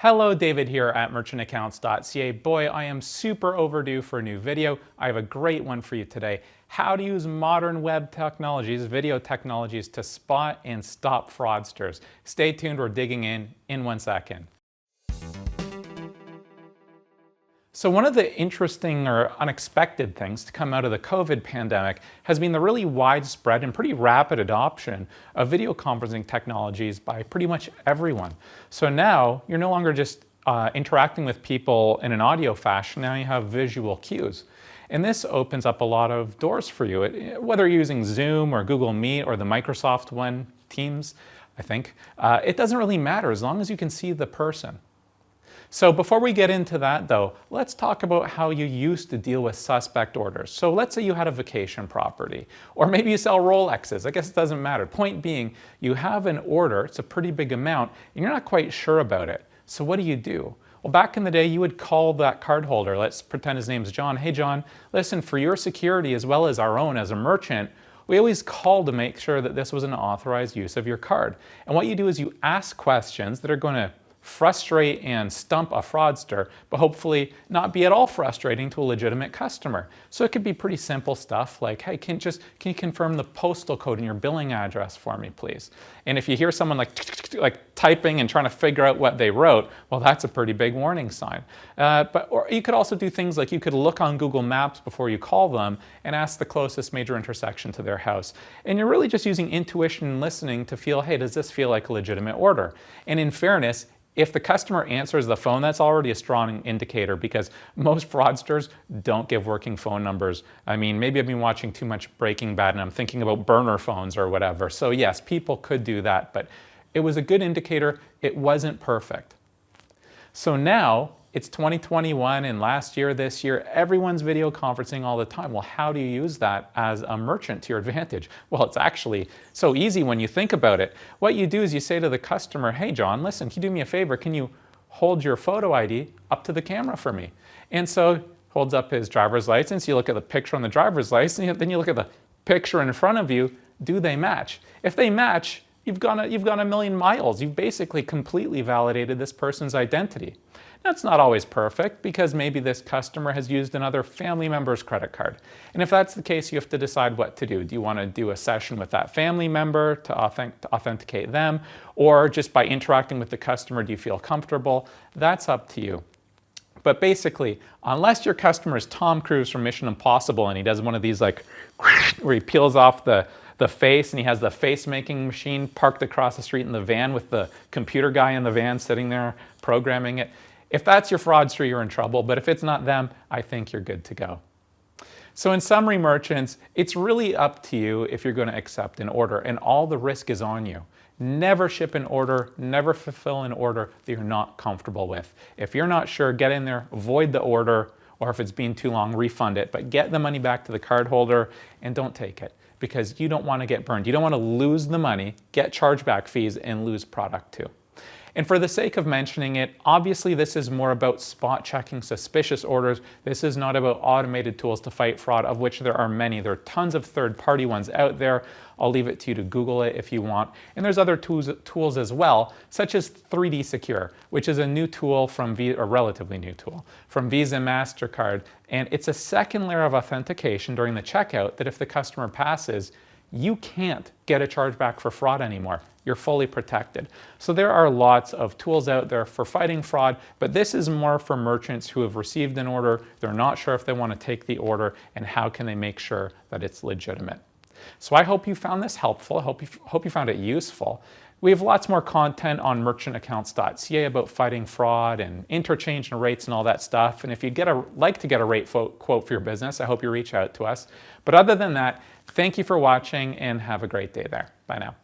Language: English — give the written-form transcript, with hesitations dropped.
Hello, David here at merchantaccounts.ca. Boy, I am super overdue for a new video. I have a great one for you today. How to use modern web technologies, video technologies to spot and stop fraudsters. Stay tuned, we're digging in 1 second. So one of the interesting or unexpected things to come out of the COVID pandemic has been the really widespread and pretty rapid adoption of video conferencing technologies by pretty much everyone. So now you're no longer just interacting with people in an audio fashion, now you have visual cues. And this opens up a lot of doors for you, whether you're using Zoom or Google Meet or the Microsoft one, Teams, I think. It doesn't really matter as long as you can see the person. So before we get into that though, let's talk about how you used to deal with suspect orders. So let's say you had a vacation property, or maybe you sell Rolexes, I guess it doesn't matter. Point being, you have an order, it's a pretty big amount, and you're not quite sure about it. So what do? Well, back in the day, you would call that card holder, let's pretend his name's John. Hey John, listen, for your security as well as our own as a merchant, we always call to make sure that this was an authorized use of your card. And what you do is you ask questions that are going to frustrate and stump a fraudster, but hopefully not be at all frustrating to a legitimate customer. So it could be pretty simple stuff like, hey, can you confirm the postal code and your billing address for me, please? And if you hear someone like typing and trying to figure out what they wrote, well, that's a pretty big warning sign. Or you could also do things like you could look on Google Maps before you call them and ask the closest major intersection to their house. And you're really just using intuition and listening to feel, hey, does this feel like a legitimate order? And in fairness, if the customer answers the phone, that's already a strong indicator because most fraudsters don't give working phone numbers. I mean, maybe I've been watching too much Breaking Bad and I'm thinking about burner phones or whatever. So yes, people could do that, but it was a good indicator. It wasn't perfect. So now it's 2021 and this year, everyone's video conferencing all the time. Well, how do you use that as a merchant to your advantage? Well, it's actually so easy when you think about it. What you do is you say to the customer, hey John, listen, can you do me a favor? Can you hold your photo ID up to the camera for me? And so holds up his driver's license. You look at the picture on the driver's license, and then you look at the picture in front of you. Do they match? If they match, you've gone a million miles. You've basically completely validated this person's identity. That's not always perfect because maybe this customer has used another family member's credit card. And if that's the case, you have to decide what to do. Do you want to do a session with that family member to authenticate them? Or just by interacting with the customer, do you feel comfortable? That's up to you. But basically, unless your customer is Tom Cruise from Mission Impossible and he does one of these like where he peels off the face and he has the face making machine parked across the street in the van with the computer guy in the van sitting there programming it. If that's your fraudster, you're in trouble, but if it's not them, I think you're good to go. So in summary, merchants, it's really up to you if you're going to accept an order, and all the risk is on you. Never ship an order, never fulfill an order that you're not comfortable with. If you're not sure, get in there, void the order, or if it's been too long, refund it, but get the money back to the card holder and don't take it because you don't want to get burned. You don't want to lose the money, get chargeback fees, and lose product too. And for the sake of mentioning it, obviously this is more about spot checking suspicious orders. This is not about automated tools to fight fraud, of which there are many. There are tons of third-party ones out there. I'll leave it to you to Google it if you want. And there's other tools as well, such as 3D Secure, which is a new tool from Visa, a relatively new tool, from Visa and MasterCard. And it's a second layer of authentication during the checkout that if the customer passes, you can't get a chargeback for fraud anymore. You're fully protected. So there are lots of tools out there for fighting fraud, but this is more for merchants who have received an order, they're not sure if they want to take the order, and how can they make sure that it's legitimate. So I hope you found this helpful. I hope you found it useful. We have lots more content on merchantaccounts.ca about fighting fraud and interchange and rates and all that stuff. And if you'd like to get a rate quote for your business, I hope you reach out to us. But other than that, thank you for watching and have a great day there. Bye now.